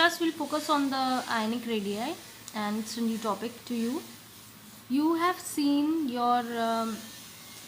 class we'll focus on the ionic radii, and it's a new topic to you. You have seen your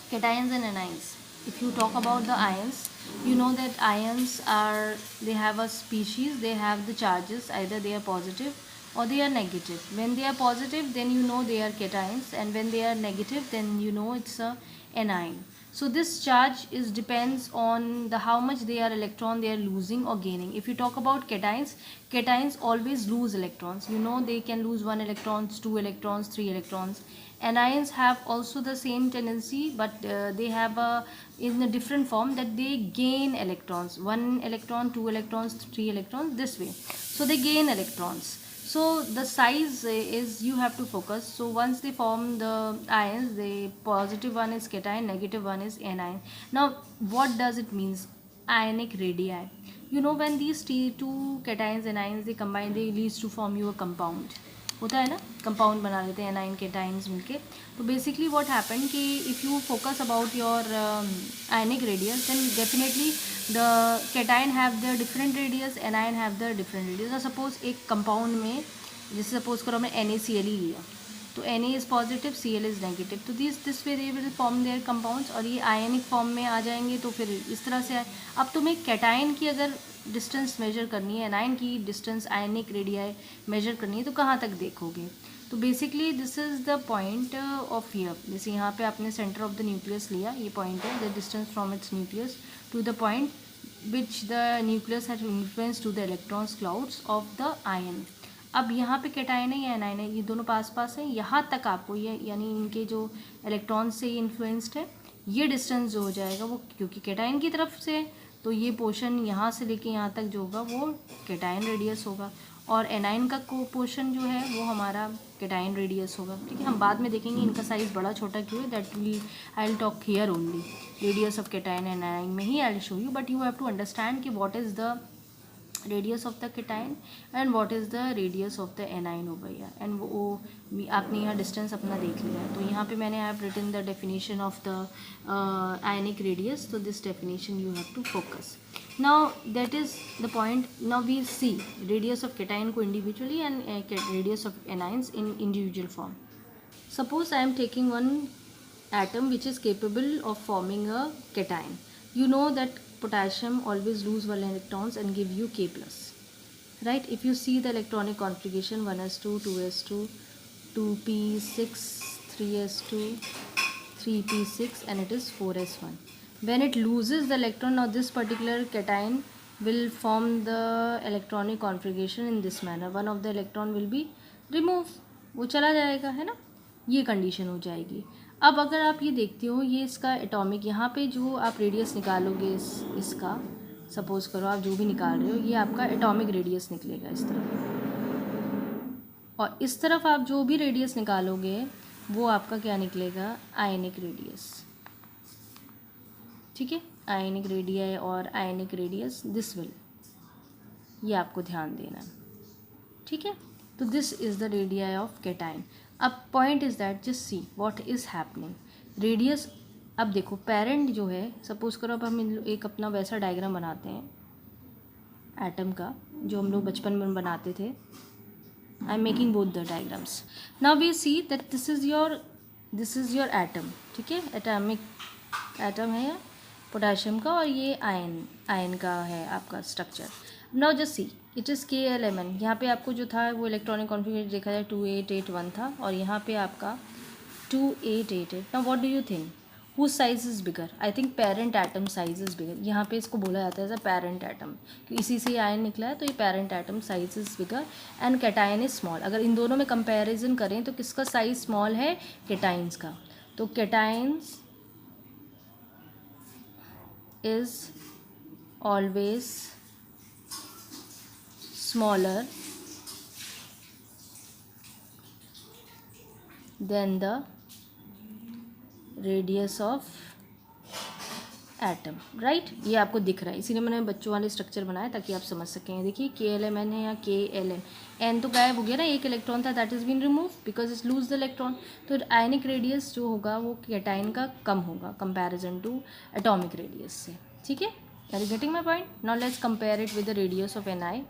cations and anions. If you talk about the ions, you know that ions are, they have a species, they have the charges, either they are positive or they are negative. When they are positive, then you know they are cations, and when they are negative, then you know it's a anion. So this charge is depends on the how much they are electron they are losing or gaining. If you talk about cations, cations always lose electrons. You know they can lose 1 electrons, 2 electrons, 3 electrons. Anions have also the same tendency, but they have a in a different form, that they gain electrons, 1 electron, 2 electrons, 3 electrons, this way. So they gain electrons. So the size is, you have to focus. So once they form the ions, the positive one is cation, negative one is anion. Now what does it means, ionic radii? You know when these two cations and anions they combine, they leads to form you a compound. होता है ना, compound बना लेते हैं A9 cations मिलके. तो basically what happen कि if you focus about your ionic radius, then definitely the cation have the different radius, anion have the different radius. Suppose एक कंपाउंड में, जैसे सपोज करो हमने NaCl ही लिया, तो Na is positive, Cl is negative. तो this way they will form their compounds, और ये आयनिक फॉर्म में आ जाएंगे. तो फिर इस तरह से अब तुम्हें कैटाइन की अगर डिस्टेंस मेजर करनी है, एनाइन की डिस्टेंस आयनिक रेडियाई मेजर करनी है, तो कहाँ तक देखोगे? तो basically this is the point of here. जैसे यहाँ पे आपने सेंटर ऑफ द न्यूक्लियस लिया, ये पॉइंट है, the distance from its nucleus to the point which the nucleus has influence to the electrons clouds of the ion. अब यहाँ पे कैटाइन है या एनाइन है, ये दोनों पास पास है. यहाँ तक आपको ये, यानी इनके जो इलेक्ट्रॉन्स से ये इन्फ्लुएंस्ड है, ये डिस्टेंस जो हो जाएगा वो, क्योंकि कैटाइन की तरफ से है, तो ये पोर्शन यहाँ से लेके यहाँ तक जो होगा वो कैटाइन रेडियस होगा. और एनाइन का पोर्शन जो है वो हमारा कैटाइन रेडियस होगा. ठीक है, हम बाद में देखेंगे इनका साइज़ बड़ा छोटा क्यों है. That will I will talk here only. Radius of cation and anion में ही I will show you, but you have to understand कि what is the radius of the cation and what is the radius of the anion हो गया. And वो आपने यहाँ distance अपना देख लिया. तो यहाँ पे मैंने I have written the definition of the ionic radius. तो this definition you have to focus. Now that is the point. Now we see radius of cation को individually and radius of anions in individual form. Suppose I am taking one atom which is capable of forming a cation. You know that potassium always lose 1 electrons and give you K plus, right? If you see the electronic configuration, 1s2, 2s2, 2p6, 3s2, 3p6, and it is 4s1. When it loses the electron, now this particular cation will form the electronic configuration in this manner. One of the electron will be removed, वो चला जाएगा, है ना. ये condition हो जाएगी. अब अगर आप ये देखते हो, ये इसका एटॉमिक, यहाँ पे जो आप रेडियस निकालोगे इसका, सपोज करो आप जो भी निकाल रहे हो, ये आपका एटॉमिक रेडियस निकलेगा इस तरफ, और इस तरफ आप जो भी रेडियस निकालोगे वो आपका क्या निकलेगा, आयनिक रेडियस. ठीक है, आयनिक रेडियस और आयनिक रेडियस, दिस विल, ये आपको ध्यान देना है. ठीक है, तो this is the radius of cation. अब point is that just see what is happening. Radius, अब देखो पेरेंट जो है, सपोज करो अब हम एक अपना वैसा डायग्राम बनाते हैं एटम का, जो हम लोग बचपन में बनाते थे. I am making both the diagrams. Now we see that this is your atom. ठीक है, एटॉमिक एटम है पोटेशियम का, और ये आयन का है आपका structure. Now just see it is KLMN. यहाँ पे आपको जो था वो इलेक्ट्रॉनिक कॉन्फिगरेशन देखा जाए 2881 था, और यहाँ पे आपका 2888. Now what do you think, whose size is bigger? I think parent atom size is bigger. यहाँ पे इसको बोला जाता है एज अ पेरेंट एटम, कि इसी से आयन निकला है, तो ये parent atom size is bigger and cation is small. अगर इन दोनों में कंपेरिजन करें तो किसका साइज स्मॉल है, कैटाइन्स का. तो cations is always smaller than the radius of atom, right? ये आपको दिख रहा है, इसीलिए मैंने बच्चों वाले स्ट्रक्चर बनाया ताकि आप समझ सकें. देखिए KLMN है या KLM. N तो गायब हो गया ना, एक इलेक्ट्रॉन था, that is been remove because its lose the electron. तो आयनिक रेडियस जो होगा वो कैटाइन का कम होगा कंपैरिजन टू एटॉमिक रेडियस से. ठीक है, are you getting my point? Now let's compare it with the radius of Ni.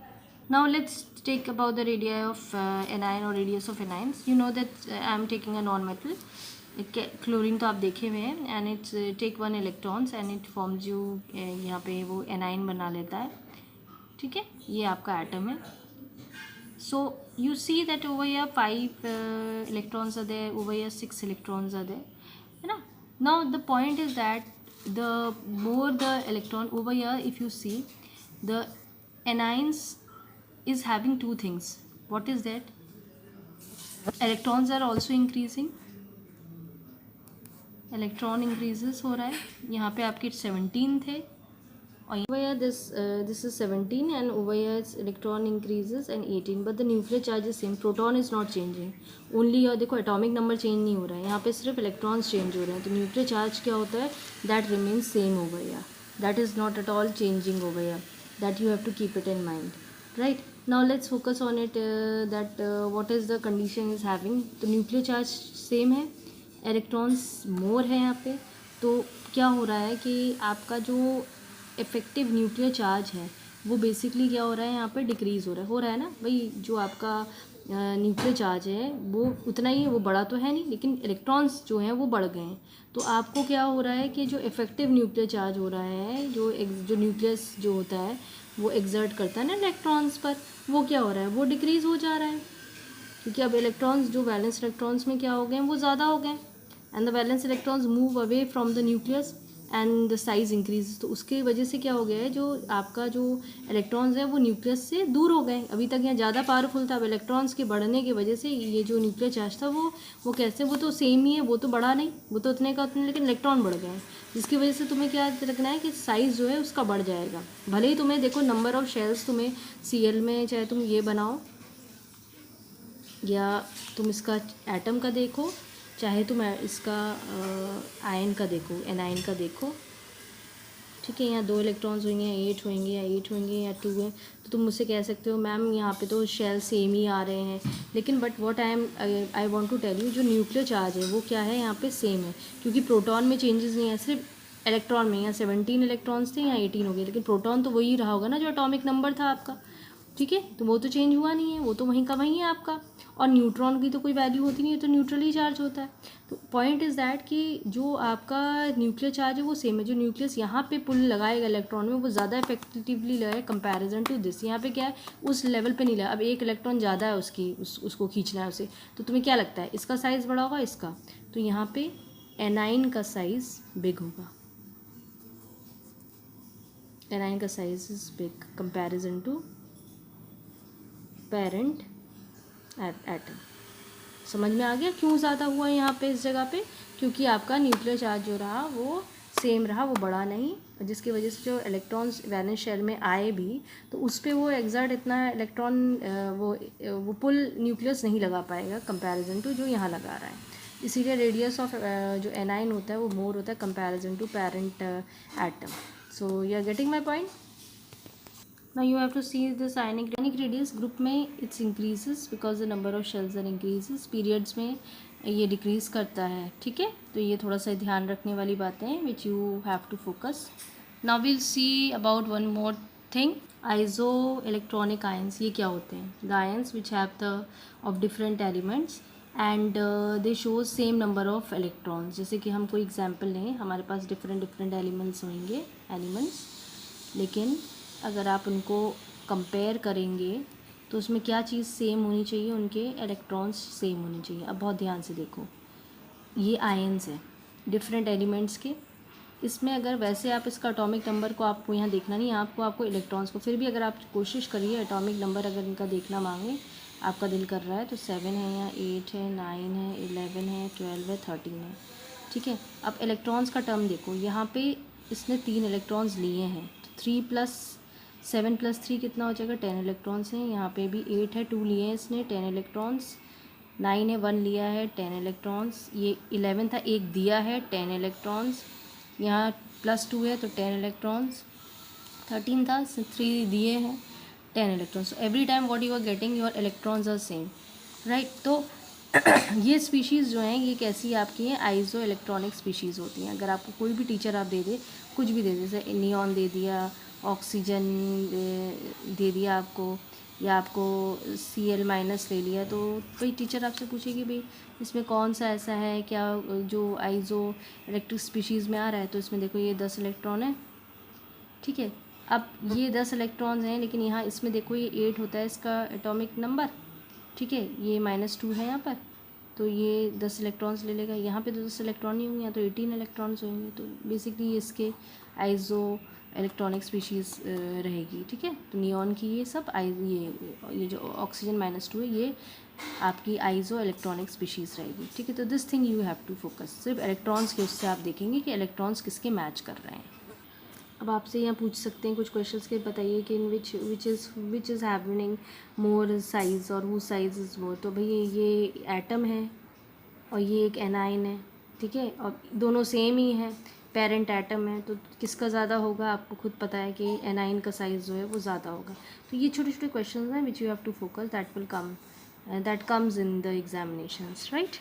Now let's take about the radii of anion or radius of anions. You know that I am taking a non-metal. Chlorine तो आप देखे हुए हैं and its take one electrons and it forms you यहाँ पे वो A9 बना लेता है. ठीक है, ये आपका एटम है. So you see that over here 5 electrons are there, over here 6 electrons are there. है ना? Now the point is that the more the electron over here, if you see the anions is having two things. What is that? Electrons are also increasing. Electron increases हो रहा है. यहाँ पे आपके 17 थे और over here this is 17 and over here its electron increases and 18 but the nuclear charge is same. proton is not changing. only यहाँ देखो एटॉमिक नंबर चेंज नहीं हो रहा है, यहाँ पे सिर्फ इलेक्ट्रॉन्स चेंज हो रहे हैं. तो न्यूक्लियर चार्ज क्या होता है? That remains same over here. that is not at all changing over here. that you have to keep it in mind, right? now let's focus on it that what is the condition is having. तो nuclear charge same है, electrons more है यहाँ पे. तो क्या हो रहा है कि आपका जो इफेक्टिव न्यूक्लियर चार्ज है वो बेसिकली क्या हो रहा है, यहाँ पे डिक्रीज़ हो रहा है ना भाई. जो आपका न्यूक्लियर चार्ज है वो उतना ही है, वो बढ़ा तो है नहीं, लेकिन इलेक्ट्रॉन्स जो हैं वो बढ़ गए हैं. तो आपको क्या हो रहा है कि जो इफेक्टिव न्यूक्लियर चार्ज हो रहा है, जो न्यूक्लियस जो होता है वो एक्सर्ट करता है ना इलेक्ट्रॉन्स पर, वो क्या हो रहा है, वो डिक्रीज़ हो जा रहा है. क्योंकि अब इलेक्ट्रॉन्स जो वैलेंस इलेक्ट्रॉन्स में क्या हो गए हैं, वो ज़्यादा हो गए and the valence electrons move away from the nucleus and the size increase. तो उसके वजह से क्या हो गया है, जो आपका जो इलेक्ट्रॉन्स है वो न्यूक्लियस से दूर हो गए. अभी तक यहाँ ज़्यादा पावरफुल था, अब इलेक्ट्रॉन्स के बढ़ने की वजह से ये जो न्यूक्लियर चार्ज था वो कैसे, वो तो सेम ही है, वो तो बढ़ा नहीं, वो तो उतने का उतने, लेकिन इलेक्ट्रॉन बढ़ गए हैं. जिसकी वजह से तुम्हें क्या रखना है कि साइज़ जो है उसका बढ़ जाएगा. भले ही तुम्हें देखो नंबर ऑफ शेल्स तुम्हें Cl में चाहे तुम ये बनाओ या तुम इसका एटम का देखो, चाहे तुम इसका आयन का देखो, एनाइन का देखो. ठीक है, यहाँ 2 इलेक्ट्रॉन्स होंगे, 8 होंगे या 8 होंगे या 2 है, तो तुम मुझसे कह सकते हो मैम यहाँ पे तो शेल सेम ही आ रहे हैं. लेकिन but what I want to tell you, जो न्यूक्लियर चार्ज है वो क्या है, यहाँ पे सेम है. क्योंकि प्रोटॉन में चेंजेस नहीं है, सिर्फ इलेक्ट्रॉन में. यहाँ 17 इलेक्ट्रॉन्स थे, यहाँ 18 हो गए, लेकिन प्रोटॉन तो वही रहा होगा ना जो एटॉमिक नंबर था आपका. ठीक है, तो वो तो चेंज हुआ नहीं है, वो तो वहीं का वहीं है आपका. और न्यूट्रॉन की तो कोई वैल्यू होती नहीं है, तो न्यूट्रली चार्ज होता है. तो पॉइंट इज़ दैट कि जो आपका न्यूक्लियर चार्ज है वो सेम है. जो न्यूक्लियस यहाँ पे पुल लगाएगा इलेक्ट्रॉन में, वो ज़्यादा इफेक्टिवली लगाए कंपैरिजन टू दिस. यहाँ पे क्या है, उस लेवल पे नहीं लगा. अब एक इलेक्ट्रॉन ज़्यादा है उसको खींचना है उसे, तो तुम्हें क्या लगता है इसका साइज़ बड़ा होगा इसका, तो यहाँ पे एनाइन का साइज़ बिग होगा. एनाइन का size is big comparison to parent atom. समझ में आ गया क्यों ज़्यादा हुआ यहाँ पे इस जगह पे? क्योंकि आपका न्यूक्लियर चार्ज जो रहा वो सेम रहा, वो बढ़ा नहीं, जिसकी वजह से जो इलेक्ट्रॉन्स वैलेंस शेल में आए भी तो उस पर वो एग्जर्ट इतना इलेक्ट्रॉन वो पुल न्यूक्लियस नहीं लगा पाएगा कंपैरिजन टू जो यहाँ लगा रहा है. इसीलिए रेडियस ऑफ जो एनाइन होता है वो मोर होता है comparison to parent atom. So you are getting my point. Now you have to see this ionic radius group में it's increases because the number of shells are increases. periods में ये decrease करता है. ठीक है, तो ये थोड़ा सा ध्यान रखने वाली बातें हैं which you have to focus. Now we'll see about one more thing. Isoelectronic ions, ये क्या होते हैं? The ions which have the of different elements and they show same number of electrons. जैसे कि हम कोई example लें, हमारे पास different elements होंगे, लेकिन अगर आप उनको कंपेयर करेंगे तो उसमें क्या चीज़ सेम होनी चाहिए, उनके इलेक्ट्रॉन्स सेम होने चाहिए. अब बहुत ध्यान से देखो, ये आयन्स हैं डिफरेंट एलिमेंट्स के. इसमें अगर वैसे आप इसका एटॉमिक नंबर को आपको यहाँ देखना नहीं, आपको इलेक्ट्रॉन्स को, फिर भी अगर आप कोशिश करिए एटॉमिक नंबर अगर इनका देखना मांगे, आपका दिल कर रहा है, तो 7 है या 8 है, 9 है, 11 है, 12 है, 13 है. ठीक है, अब इलेक्ट्रॉन्स का टर्म देखो, यहाँ पे इसने 3 इलेक्ट्रॉन्स लिए हैं, तो 3 + 7 + 3 कितना हो जाएगा, 10 इलेक्ट्रॉन्स हैं. यहाँ पे भी 8 है, 2 लिए हैं इसने, 10 इलेक्ट्रॉन्स. 9 है, 1 लिया है, 10 इलेक्ट्रॉन्स. ये 11 था, 1 दिया है, 10 इलेक्ट्रॉन्स. यहाँ +2 है तो 10 इलेक्ट्रॉन्स. 13 था, 3 दिए हैं, 10 electrons. Every time what you are getting, your electrons are same, right. तो ये स्पीशीज़ जो हैं ये कैसी आपकी हैं, आइसो इलेक्ट्रॉनिक स्पीशीज़ होती हैं. अगर आपको कोई भी टीचर आप दे दे, कुछ भी दे दे, जैसे नियॉन दे दिया, ऑक्सीजन दे दिया आपको, या आपको Cl माइनस ले लिया, तो भाई टीचर आपसे पूछेगी भाई इसमें कौन सा ऐसा है क्या जो आइसो इलेक्ट्रिक स्पीशीज़ में आ रहा है, तो इसमें देखो ये 10 इलेक्ट्रॉन है, ठीक है। अब ये 10 इलेक्ट्रॉन्स हैं, लेकिन यहाँ इसमें देखो ये 8 होता है इसका एटॉमिक नंबर, ठीक है, ये -2 है यहाँ पर, तो ये 10 इलेक्ट्रॉन्स ले लेगा। यहाँ पे तो 10 इलेक्ट्रॉन ही होंगे, यहाँ तो 18 इलेक्ट्रॉन्स होंगे, तो बेसिकली ये इसके आइसो इलेक्ट्रॉनिक स्पीशीज़ रहेगी, ठीक है। तो नियॉन की ये सब ये जो ऑक्सीजन -2 है, ये आपकी आइसो इलेक्ट्रॉनिक स्पीशीज़ रहेगी, ठीक है। तो this thing you have to focus, सिर्फ इलेक्ट्रॉन्स के उससे आप देखेंगे कि इलेक्ट्रॉन्स किसके मैच कर रहे हैं। अब आपसे यहाँ पूछ सकते हैं कुछ क्वेश्चंस के, बताइए कि इन विच इज़ हैवनिंग मोर साइज और वो साइज इज़ मोर। तो भाई ये एटम है और ये एक एनाइन है, ठीक है, और दोनों सेम ही है, पेरेंट एटम है, तो किसका ज़्यादा होगा आपको खुद पता है कि एनाइन का साइज़ जो है वो ज़्यादा होगा। तो ये छोटे छोटे क्वेश्चन हैं which you have to focus, that comes in the examinations, right.